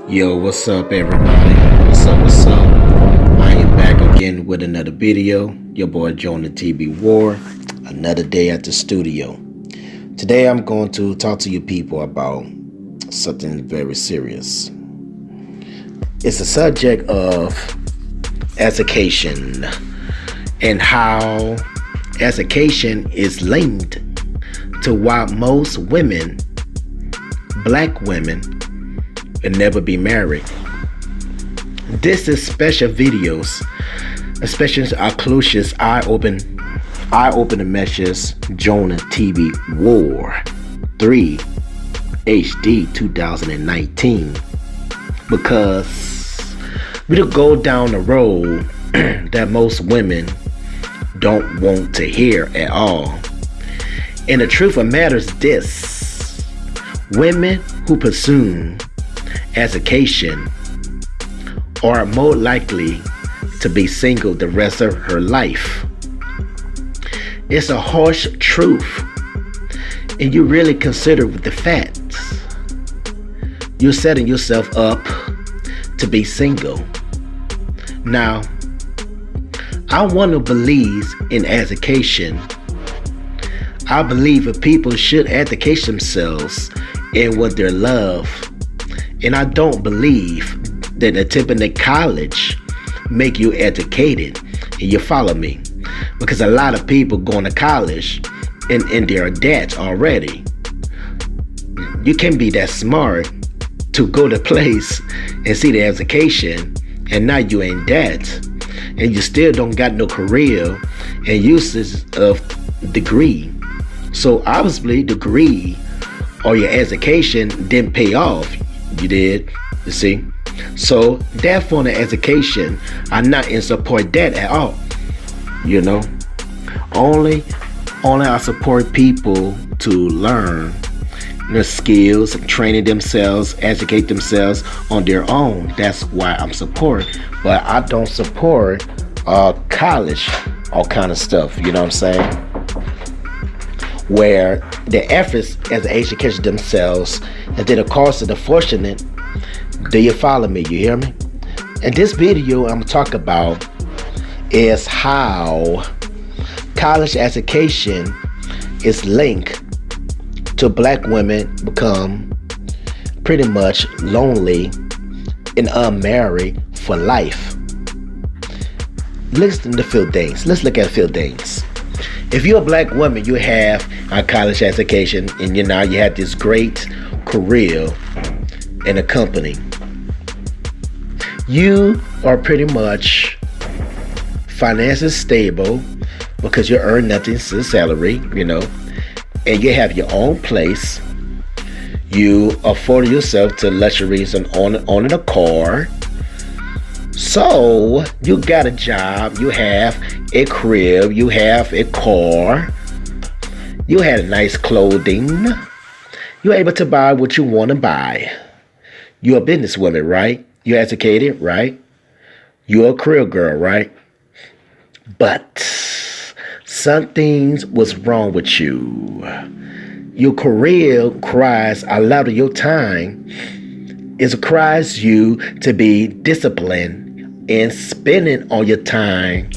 Yo, what's up, everybody? What's up? What's up? I am back again with another video. Your boy Jonah TB War. Another day at the studio. Today, I'm going to talk to you people about something very serious. It's the subject of education and how education is linked to why most women, black women, and never be married. This is special videos, especially our closest eye-opening messages, Jonah TV War 3 HD 2019, because we don't go down the road that most women don't want to hear at all. And the truth of the matter is this: women who pursue education are more likely to be single the rest of her life. It's a harsh truth, and you really consider the facts. You're setting yourself up to be single. Now, I want to believe in education. I believe that people should educate themselves in what they love. And I don't believe that attending college make you educated. And you follow me? Because a lot of people going to college and they're debt already. You can be that smart to go to place and see the education, and now you in debt, and you still don't got no career and uses of degree. So obviously degree or your education didn't pay off. You did, you see? So therefore the education, I'm not in support that at all. You know? Only I support people to learn the skills, training themselves, educate themselves on their own. That's why I'm support. But I don't support college, all kind of stuff, you know what I'm saying? Where the efforts as the education themselves, and then of course of the fortunate. Do you follow me? You hear me? And this video I'm gonna talk about is how college education is linked to black women become pretty much lonely and unmarried for life. Listen to few things. Let's look at a few things. If you're a black woman, you have a college education, and you have this great career in a company. You are pretty much financially stable because you earn nothing to salary, and you have your own place. You afford yourself to luxuries and owning a car. So you got a job, you have a crib, you have a car, you had nice clothing, you're able to buy what you want to buy. You're a businesswoman, right? You're educated, right? You're a career girl, right? But something was wrong with you. Your career requires a lot of your time. It requires you to be disciplined and spending all your time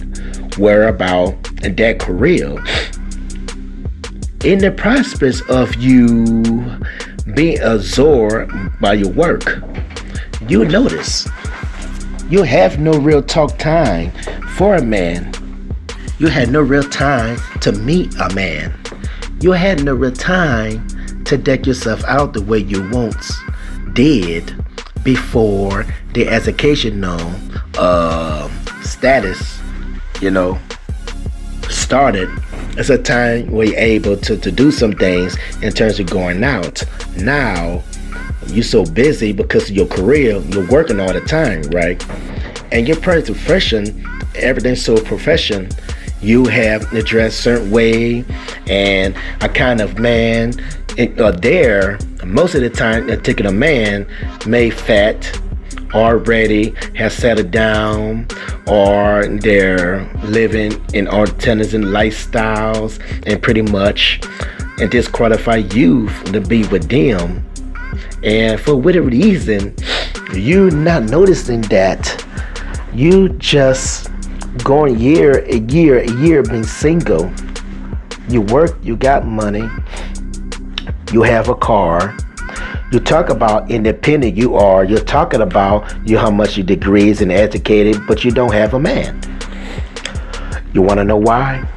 whereabout in that career. In the prospects of you being absorbed by your work, you notice you have no real talk time for a man. You had no real time to meet a man. You had no real time to deck yourself out the way you once did before the educational status, started. It's a time where you're able to do some things in terms of going out. Now, you're so busy because of your career, you're working all the time, right? And your profession, everything's so profession. You have to dress a certain way, and a kind of man there, most of the time, a particular man may fat, already has settled down, or they're living in alternative lifestyles, and pretty much and disqualify you to be with them. And for whatever reason, You not noticing that you just going year, being single. You work, you got money, you have a car. You talk about independent you are. You're talking about how much your degrees and educated, but you don't have a man. You want to know why?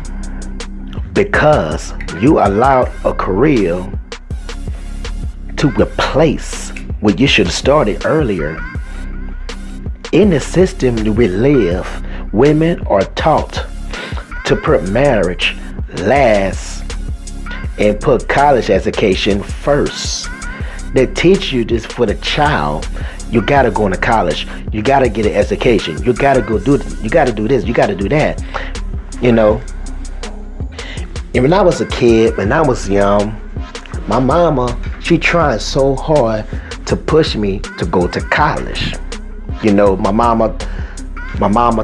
Because you allowed a career to replace what you should have started earlier. In the system we live, women are taught to put marriage last and put college education first. They teach you this for the child. You gotta go into college. You gotta get an education. You gotta go do. You gotta do this. You gotta do that. You know. And when I was a kid, when I was young, my mama, she tried so hard to push me to go to college. You know, my mama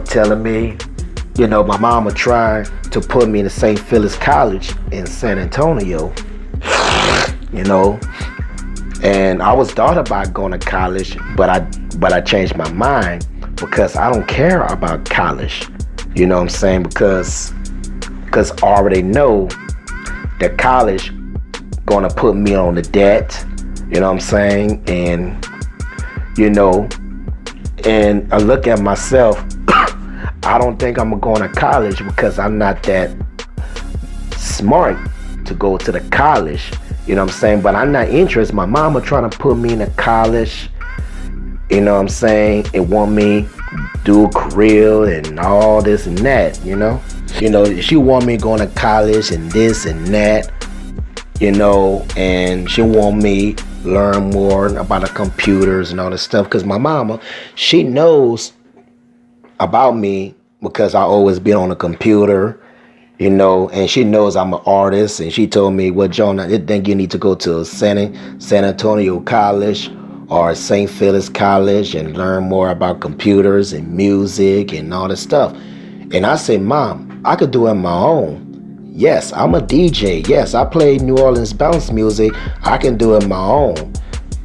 telling me, you know, my mama tried to put me in the St. Philip's College in San Antonio. You know. And I was thought about going to college, but I changed my mind because I don't care about college. You know what I'm saying? Because I already know that college gonna put me on the debt. You know what I'm saying? And you know, and I look at myself. I don't think I'm going to college because I'm not that smart to go to the college. You know what I'm saying? But I'm not interested. My mama trying to put me in a college, you know what I'm saying, and want me do a career and all this and that, you know? You know, she want me going to college and this and that, you know, and she want me learn more about the computers and all this stuff. Because my mama, she knows about me because I always been on a computer. You know, and she knows I'm an artist, and she told me, well, John, I think you need to go to San Antonio College or St. Philip's College and learn more about computers and music and all this stuff. And I said, Mom, I could do it on my own. Yes, I'm a DJ. Yes, I play New Orleans bounce music. I can do it on my own.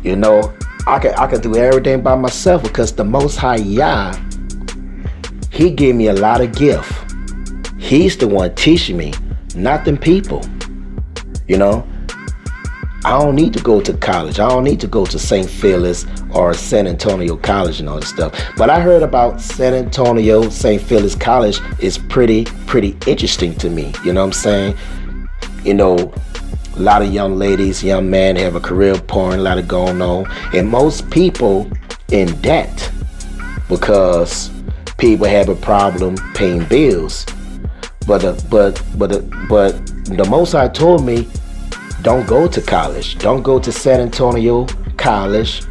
You know, I can do everything by myself because the Most High Yah, He gave me a lot of gift. He's the one teaching me, not them people. You know, I don't need to go to college. I don't need to go to St. Philip's or San Antonio College and all this stuff. But I heard about San Antonio, St. Philip's College is pretty interesting to me. You know what I'm saying? You know, a lot of young ladies, young men have a career pouring, a lot of going on. And most people in debt because people have a problem paying bills. But the Most High told me, don't go to college. Don't go to San Antonio College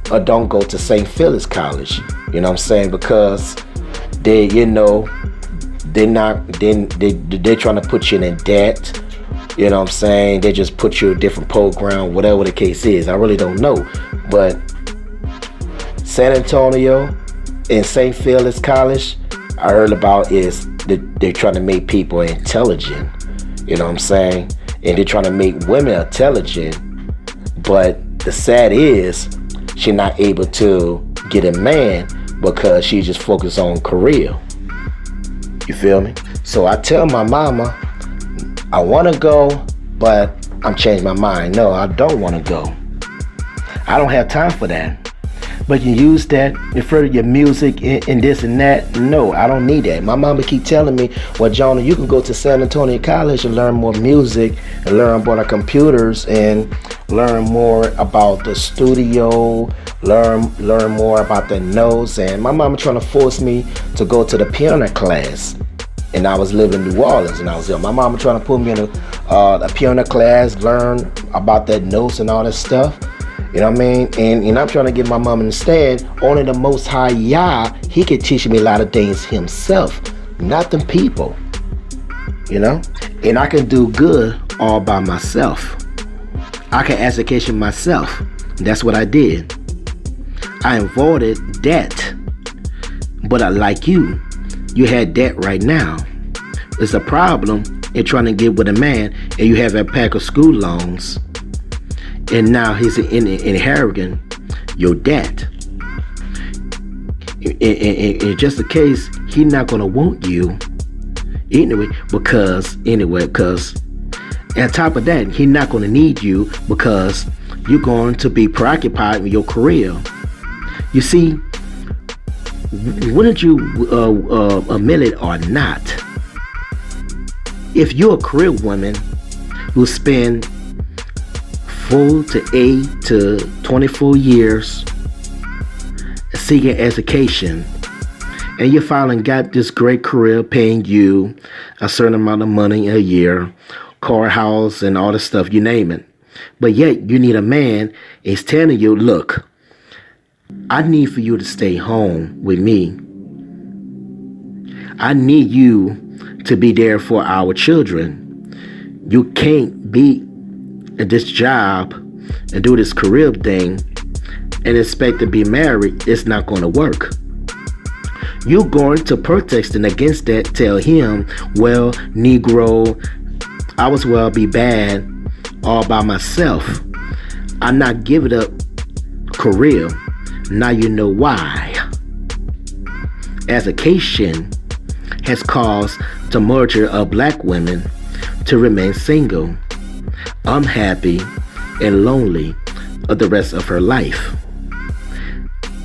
or don't go to St. Philip's College. You know what I'm saying? Because they, you know, they're trying to put you in debt. You know what I'm saying? They just put you in a different program, whatever the case is. I really don't know. But San Antonio and St. Philip's College, I heard about is they're trying to make people intelligent. You know what I'm saying? And they're trying to make women intelligent. But the sad is, she's not able to get a man because she just focused on career. You feel me? So I tell my mama, I want to go, but I'm changing my mind. No, I don't want to go. I don't have time for that. But you use that, refer to your music and this and that. No, I don't need that. My mama keep telling me, well, Jonah, you can go to San Antonio College and learn more music and learn about the computers and learn more about the studio, learn more about the notes. And my mama trying to force me to go to the piano class. And I was living in New Orleans and I was young. My mama trying to put me in a piano class, learn about that notes and all that stuff. You know what I mean? And I'm trying to get my mom to understand, only the Most High Yah, He can teach me a lot of things Himself, not them people. You know? And I can do good all by myself. I can education myself. That's what I did. I avoided debt. But like you had debt right now. It's a problem in trying to get with a man and you have a pack of school loans. And now he's inheriting your debt. in just in case, he not gonna want you anyway, because on top of that, he not gonna need you because you're going to be preoccupied with your career. You see, wouldn't you admit it or not? If you're a career woman who spend 4 to 8 to 24 years seeking education, and you finally got this great career paying you a certain amount of money a year, car, house, and all this stuff, you name it. But yet you need a man is telling you, look, I need for you to stay home with me. I need you to be there for our children. You can't be at this job and do this career thing and expect to be married. It's not going to work. You're going to protesting against that, tell him, well, Negro, I was well be bad all by myself. I'm not giving up career. Now you know why. Education has caused the merger of black women to remain single, unhappy, and lonely of the rest of her life.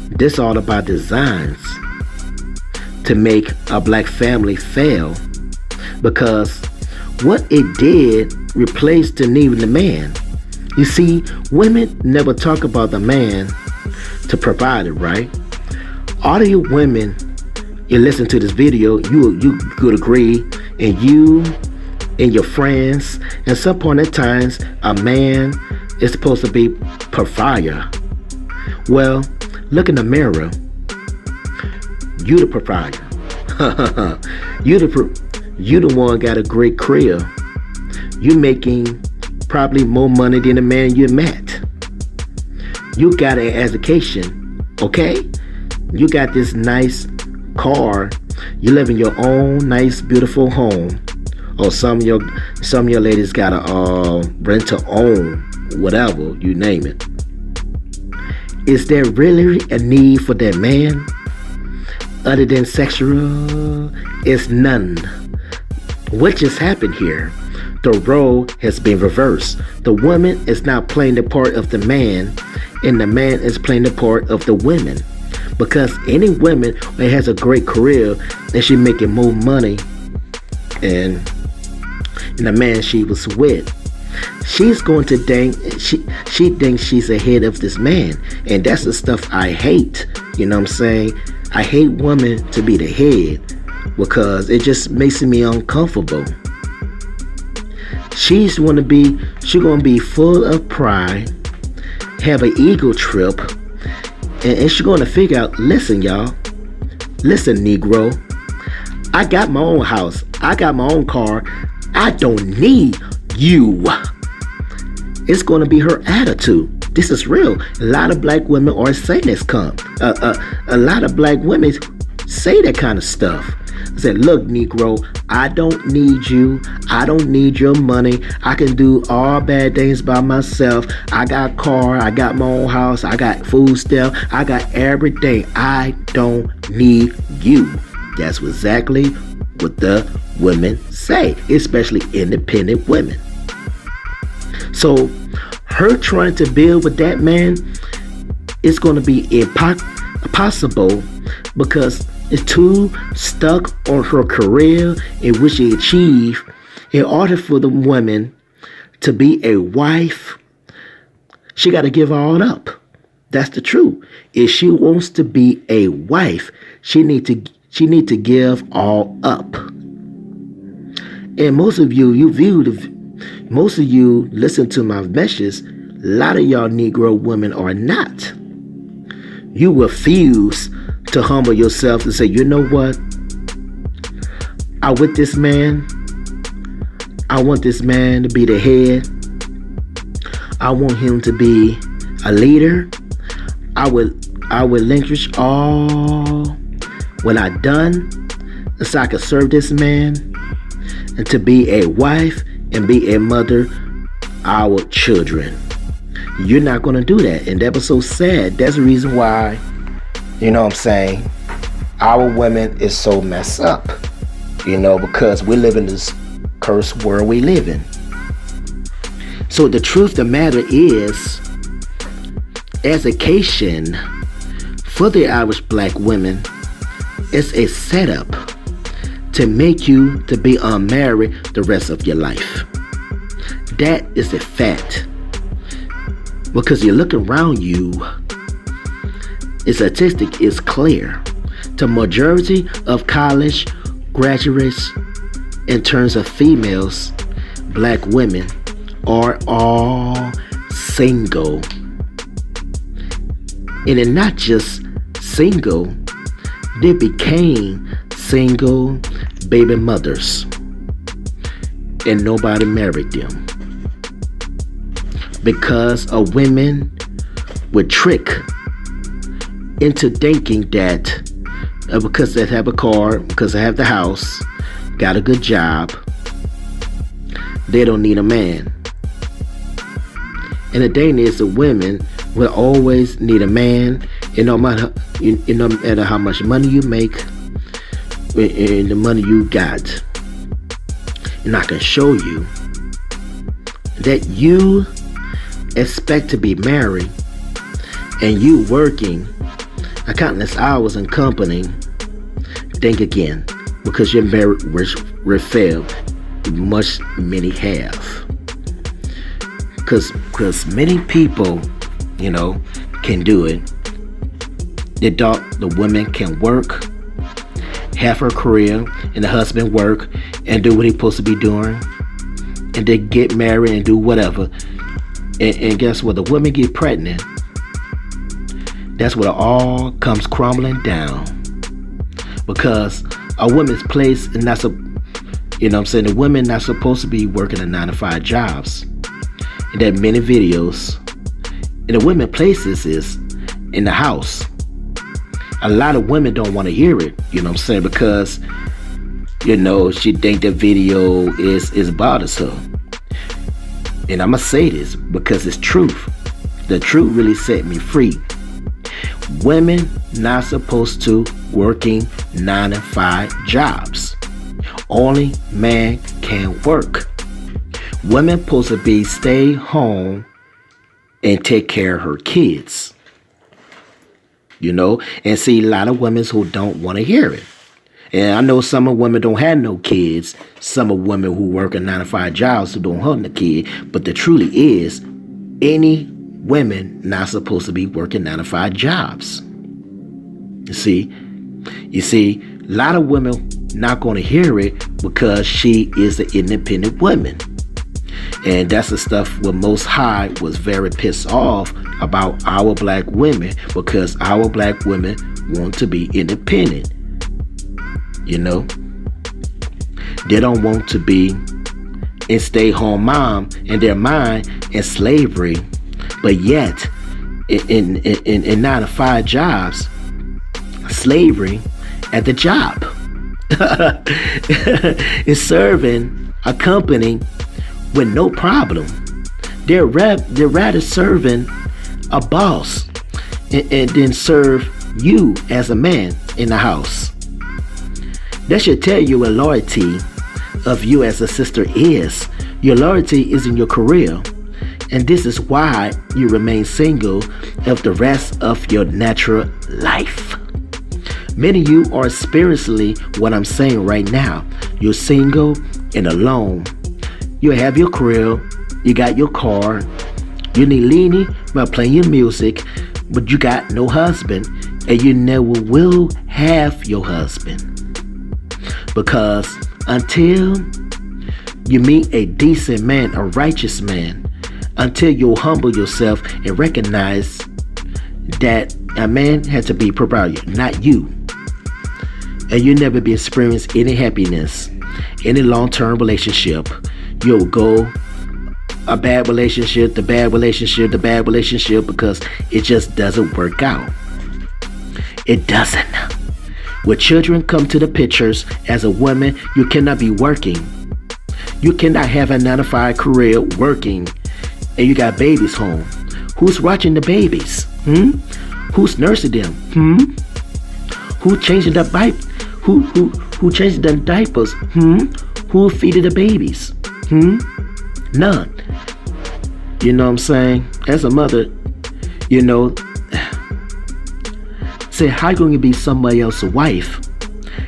This all about designs to make a black family fail, because what it did replaced the need of the man. You see, women never talk about the man to provide it, right? All of you women, you listen to this video, you could agree, and you and your friends, at some point in times, a man is supposed to be provider. Well, look in the mirror. You the provider. You the one got a great career. You making probably more money than the man you met. You got an education, okay? You got this nice car. You live in your own nice, beautiful home. Or some of your ladies got a rent to own, whatever, you name it. Is there really a need for that man other than sexual? It's none. What just happened here? The role has been reversed. The woman is now playing the part of the man, and the man is playing the part of the women. Because any woman that has a great career and she making more money and the man she was with, she's going to think she thinks she's ahead of this man, and that's the stuff I hate. You know what I'm saying? I hate women to be the head because it just makes me uncomfortable. She's gonna be full of pride, have an ego trip, and she's gonna figure out, listen, y'all, listen, Negro, I got my own house, I got my own car, I don't need you. It's going to be her attitude. This is real. A lot of black women are saying this a lot of black women say that kind of stuff. I said, look, Negro, I don't need you. I don't need your money. I can do all bad things by myself. I got a car. I got my own house. I got food stuff. I got everything. I don't need you. That's exactly what the women say, especially independent women. So her trying to build with that man is going to be impossible because it's too stuck on her career in which she achieved. In order for the woman to be a wife, she got to give all up. That's the truth. If she wants to be a wife, she need to give all up. And most of you listen to my messages. A lot of y'all Negro women are not. You refuse to humble yourself and say, you know what? I with this man. I want this man to be the head. I want him to be a leader. I would relinquish all what I done so I could serve this man and to be a wife and be a mother our children. You're not going to do that, and that was so sad. That's the reason why, you know what I'm saying, our women is so messed up, because we live in this cursed world we live in. So the truth of the matter is, education for the Irish black women is a setup to make you to be unmarried the rest of your life. That is a fact. Because you look around you, the statistic is clear. The majority of college graduates in terms of females, black women, are all single. And they're not just single, they became single baby mothers. And nobody married them. Because a women would trick into thinking that because they have a car, because they have the house, got a good job, they don't need a man. And the thing is, the women will always need a man, no matter how much money you make and the money you got. And I can show you that you expect to be married and you working a countless hours in company. Think again, because your marriage will fail, much many have. Because many people, can do it. The woman can work, have her career, and the husband work and do what he's supposed to be doing, and they get married and do whatever. And guess what? The woman get pregnant. That's where it all comes crumbling down. Because a woman's place is not the women not supposed to be working a 9-to-5 jobs. And there are many videos. And the women places is in the house. A lot of women don't want to hear it, because she think the video is bothers her. And I'm gonna say this because it's truth. The truth really set me free. Women not supposed to working 9-to-5 jobs. Only man can work. Women supposed to be stay home and take care of her kids. And see a lot of women who don't want to hear it. And I know some of women don't have no kids. Some of women who work in 9-to-5 jobs who don't have no kid. But the truly is, any women not supposed to be working 9-to-5 jobs. You see, a lot of women not going to hear it because she is an independent woman. And that's the stuff where Most High was very pissed off about our black women, because our black women want to be independent. They don't want to be a stay-home mom in their mind in slavery, but yet in 9-to-5 jobs, slavery at the job is serving a company with no problem. They're rather serving a boss and then serve you as a man in the house. That should tell you what loyalty of you as a sister is. Your loyalty is in your career. And this is why you remain single of the rest of your natural life. Many of you are experiencing what I'm saying right now. You're single and alone. You have your career, you got your car, you need leaning by playing your music, but you got no husband, and you never will have your husband. Because until you meet a decent man, a righteous man, until you humble yourself and recognize that a man has to be provider, not you, and you never be experience any happiness, any long-term relationship, you'll go a bad relationship, the bad relationship, the bad relationship, because it just doesn't work out. It doesn't. When children come to the pictures, as a woman, you cannot be working. You cannot have a 9-to-5 career working, and you got babies home. Who's watching the babies? Who's nursing them? Who changing the diaper? Who changing the diapers? Who feeding the babies? None. You know what I'm saying? As a mother, you know, say how you gonna be somebody else's wife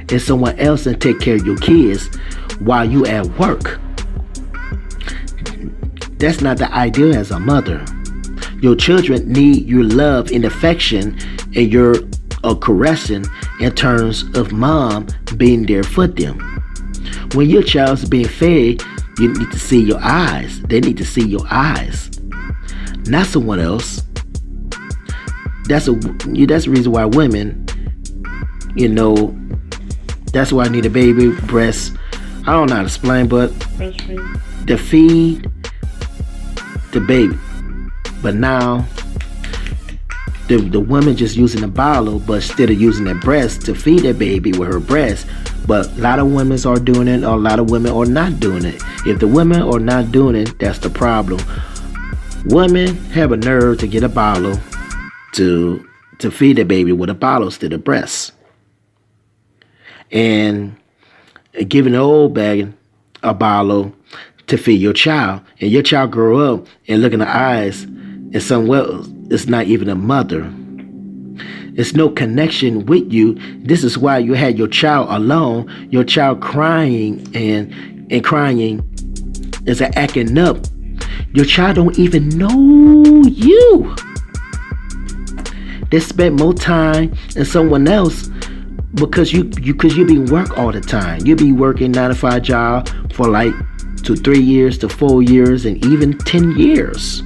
and someone else and take care of your kids while you at work? That's not the ideal as a mother. Your children need your love and affection and your caressing in terms of mom being there for them. When your child's being fed, you need to see your eyes. They need to see your eyes, not someone else. That's the reason why women, you know, that's why I need a baby breast. I don't know how to explain, but to feed the baby. But now the woman just using the bottle, but instead of using that breast to feed that baby with her breast. But a lot of women are doing it, or a lot of women are not doing it. If the women are not doing it, that's the problem. Women have a nerve to get a bottle to feed the baby with a bottle instead of breast, and giving the old bag a bottle to feed your child, and your child grow up and look in the eyes and someone else. It's not even a mother. There's no connection with you. This is why you had your child alone, your child crying and crying is acting up. Your child don't even know you. They spend more time than someone else because you be work all the time. You be working 9 to 5 job for like 2, 3 years to 4 years and even 10 years.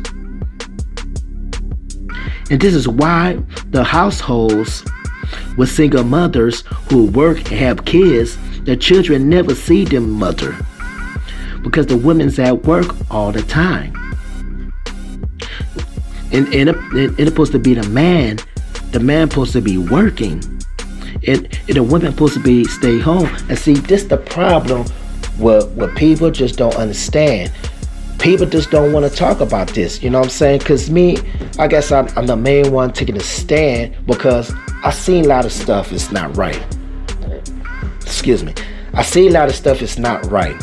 And this is why the households with single mothers who work and have kids, their children never see them mother because the woman's at work all the time. And it's supposed to be the man supposed to be working. And the woman supposed to be stay home. And see, this the problem what people just don't understand. People just don't want to talk about this, you know what I'm saying? Because me, I guess I'm the main one taking a stand because I seen a lot of stuff is not right. Excuse me. I see a lot of stuff is not right.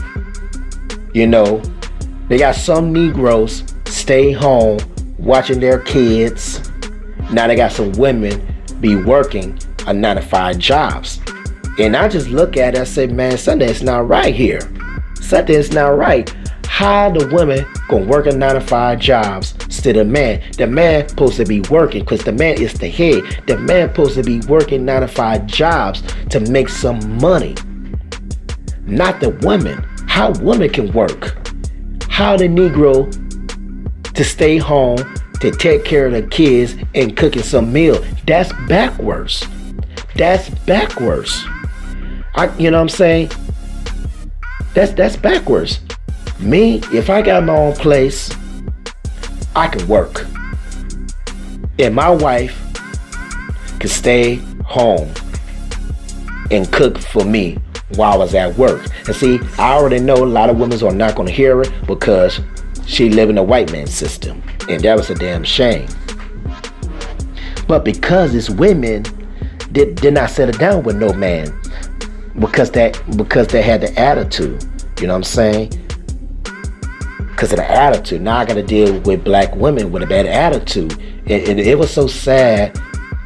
You know, they got some Negroes stay home watching their kids. Now they got some women be working a 9 to 5 jobs. And I just look at it and say, man, something is not right here. Something is not right. How the women gonna work a 9 to 5 jobs instead of the man? The man supposed to be working because the man is the head. The man supposed to be working 9 to 5 jobs to make some money. Not the women. How women can work. How the Negro to stay home to take care of the kids and cooking some meal. That's backwards. That's backwards. You know what I'm saying? That's backwards. Me, if I got my own place, I can work. And my wife can stay home and cook for me while I was at work. And see, I already know a lot of women are not going to hear it because she live in a white man's system. And that was a damn shame. But because it's women, did not settle down with no man. Because they had the attitude. You know what I'm saying? Because of the attitude. Now I got to deal with black women with a bad attitude. And it was so sad.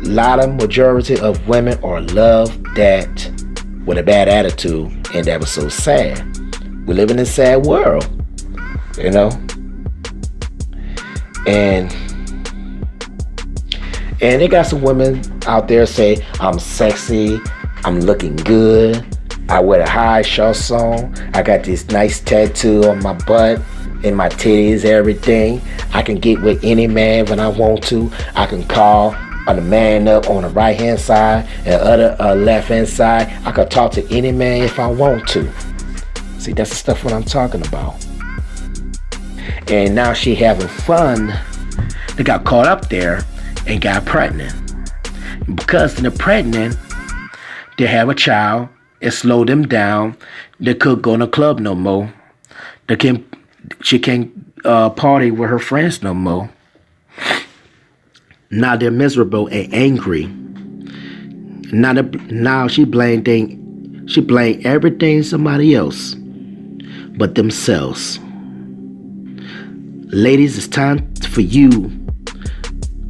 A lot of majority of women are loved that with a bad attitude. And that was so sad. We live in a sad world. You know? And they got some women out there say, I'm sexy, I'm looking good, I wear a high shorts on, I got this nice tattoo on my butt, and my titties, everything. I can get with any man when I want to. I can call the man up on the right hand side and other left hand side. I can talk to any man if I want to. See, that's the stuff what I'm talking about. And now she having fun. They got caught up there and got pregnant. Because they're pregnant, they have a child. It slowed them down. They couldn't go in a club no more. She can't party with her friends no more. Now they're miserable and angry. Now she blame everything somebody else but themselves. Ladies, it's time for you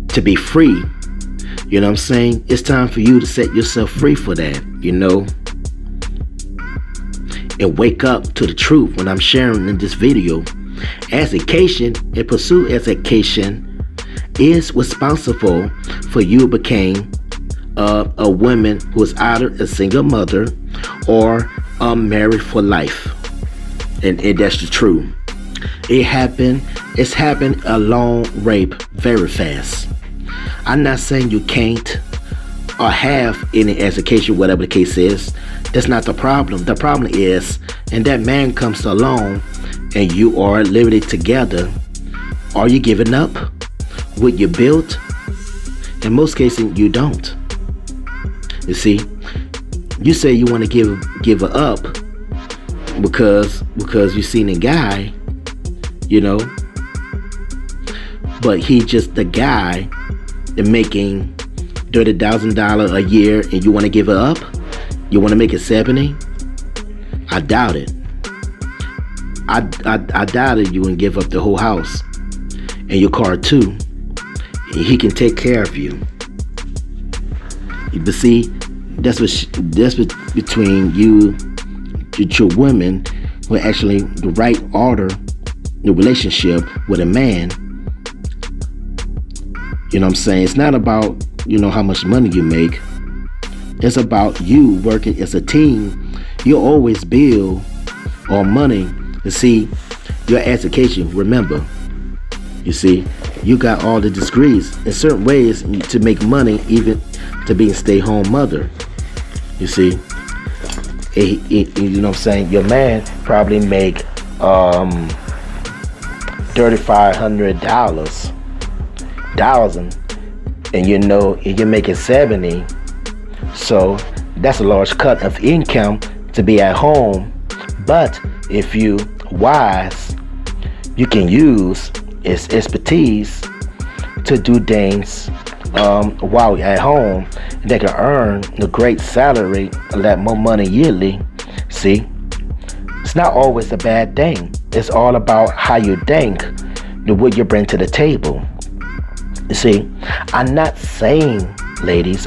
to be free. You know what I'm saying? It's time for you to set yourself free for that, and wake up to the truth when I'm sharing in this video. Education and pursue education is responsible for you becoming a woman who is either a single mother or married for life. And that's the truth. It's happened along rape very fast. I'm not saying you can't or have any education, whatever the case is. That's not the problem. The problem is, and that man comes along and you are living it together, are you giving up what you built? In most cases, you don't. You see, you say you want to give her up because you seen a guy, but he just the guy that making $30,000 a year, and you want to give her up? You want to make it 70? I doubt it. I doubted you and give up the whole house and your car too. And he can take care of you. But see, that's what between you, the two women, who actually the right order, the relationship with a man. You know what I'm saying? It's not about, how much money you make. It's about you working as a team. You always build on money. You see, your education, remember, you see, you got all the degrees in certain ways to make money, even to be a stay-home mother. You see, you know what I'm saying? Your man probably make $3,500, and you're making 70. So that's a large cut of income to be at home. But if you wise, you can use its expertise to do things while you're at home. They can earn a great salary, a lot more money yearly. See, it's not always a bad thing. It's all about how you think, what you bring to the table. You see, I'm not saying, ladies,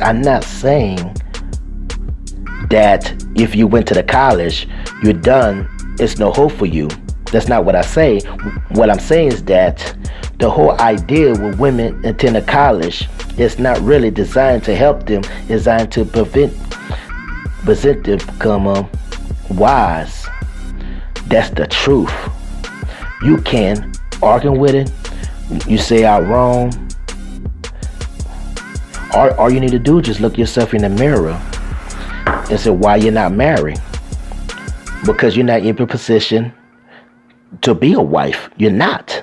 that if you went to the college, you're done, it's no hope for you. That's not what I say. What I'm saying is that the whole idea with women attending college is not really designed to help them. It's designed to prevent them become wise. That's the truth. You can argue with it. You say I'm wrong. All you need to do is just look yourself in the mirror and say why you're not married. Because you're not in a position to be a wife. You're not.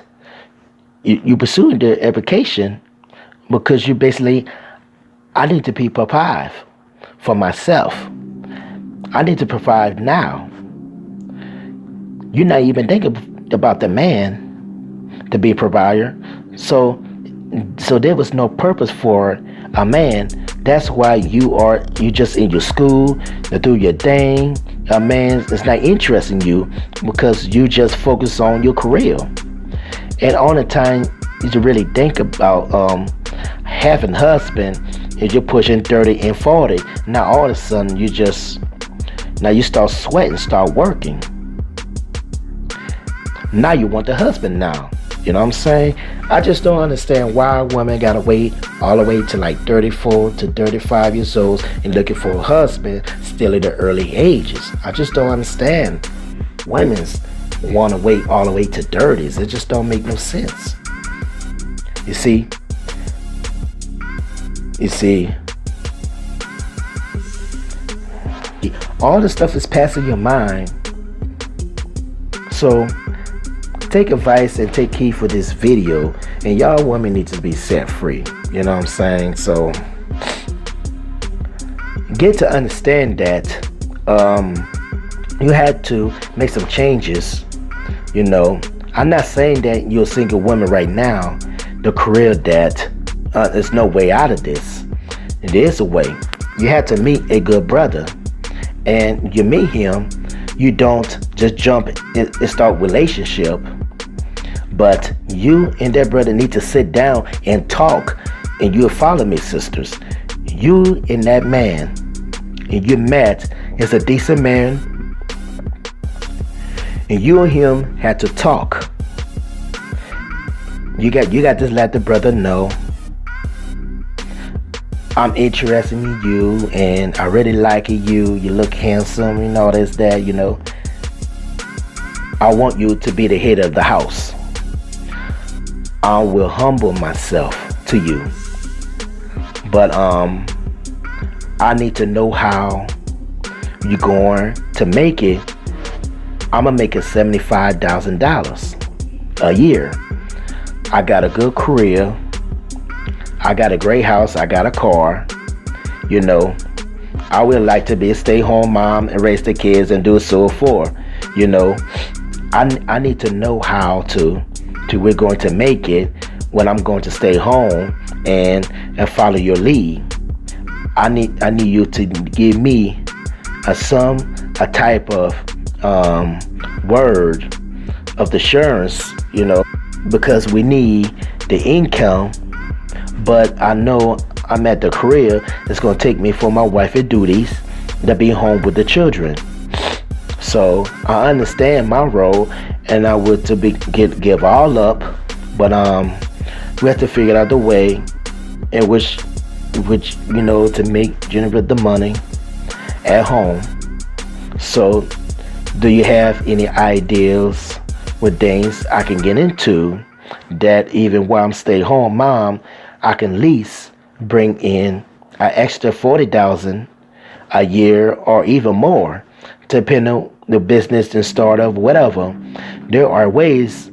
You pursuing the education because you basically, I need to be provided for myself. I need to provide now. You're not even thinking about the man to be a provider. So there was no purpose for a man. That's why you just in your school, you do your thing. A man is not interested in you because you just focus on your career. And all the time you really think about having a husband, and you're pushing 30 and 40. Now all of a sudden you start sweating, start working. Now you want the husband now. You know what I'm saying? I just don't understand why women gotta wait all the way to like 34 to 35 years old and looking for a husband still in the early ages. I just don't understand. Women's want to wait all the way to 30s. It just don't make no sense. You see, all this stuff is passing your mind. So take advice and take heed for this video, and y'all women need to be set free. You know what I'm saying? So get to understand that you had to make some changes. I'm not saying that you're a single woman right now, the career that there's no way out of this. It is a way. You have to meet a good brother. And you meet him, you don't just jump and start relationship. But you and that brother need to sit down and talk. And you'll follow me, sisters. You and that man, and you met, is a decent man. And you and him had to talk. You got to let the brother know, I'm interested in you and I really like you. You look handsome, this, that, I want you to be the head of the house. I will humble myself to you. But I need to know how you're going to make it. I'm going to make it $75,000 a year. I got a good career. I got a great house. I got a car. I would like to be a stay-home mom and raise the kids and do so forth. I need to know how we're going to make it when I'm going to stay home and follow your lead. I need you to give me a type of word of assurance, because we need the income. But I know I'm at the career it's going to take me for my wife's duties to be home with the children. So I understand my role, and I would give all up. But we have to figure out the way in which to generate the money at home. So do you have any ideas with things I can get into that even while I'm stay-home mom, I can at least bring in an extra $40,000 a year or even more, depending on the business and startup, whatever. There are ways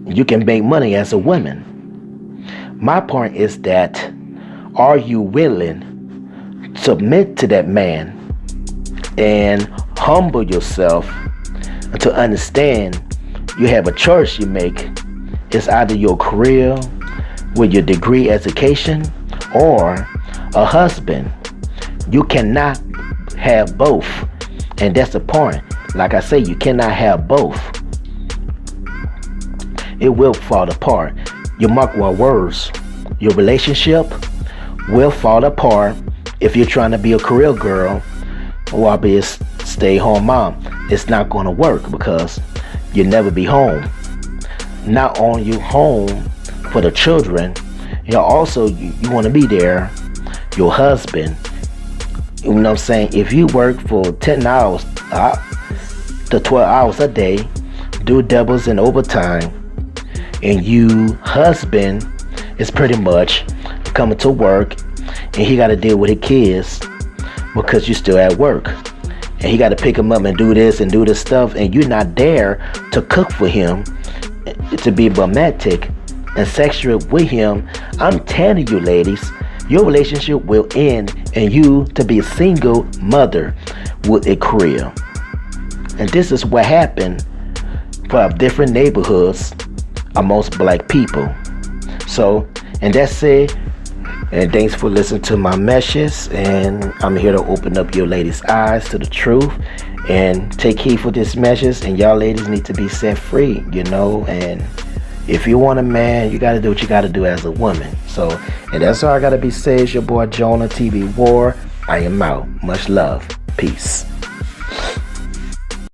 you can make money as a woman. My point is that, are you willing to submit to that man and humble yourself to understand you have a choice you make? It's either your career with your degree education or a husband. You cannot have both. And that's the point. Like I say, you cannot have both. It will fall apart. You mark my words. Your relationship will fall apart if you're trying to be a career girl or be a stay-home mom. It's not going to work because you'll never be home. Not only you home for the children, you want to be there, your husband. You know what I'm saying? If you work for 10 hours to 12 hours a day, do doubles and overtime, and you husband is pretty much coming to work and he got to deal with his kids because you're still at work, and he got to pick him up and do this and do this stuff, and you're not there to cook for him, to be romantic and sexual with him. I'm telling you, ladies, your relationship will end, and you to be a single mother with a career. And this is what happened for different neighborhoods amongst black people. So, and that's it. And thanks for listening to my messages. And I'm here to open up your ladies' eyes to the truth. And take heed for this message. And y'all ladies need to be set free, And if you want a man, you got to do what you got to do as a woman. So, and that's all I got to be said. It's your boy Jonah TV War. I am out. Much love. Peace.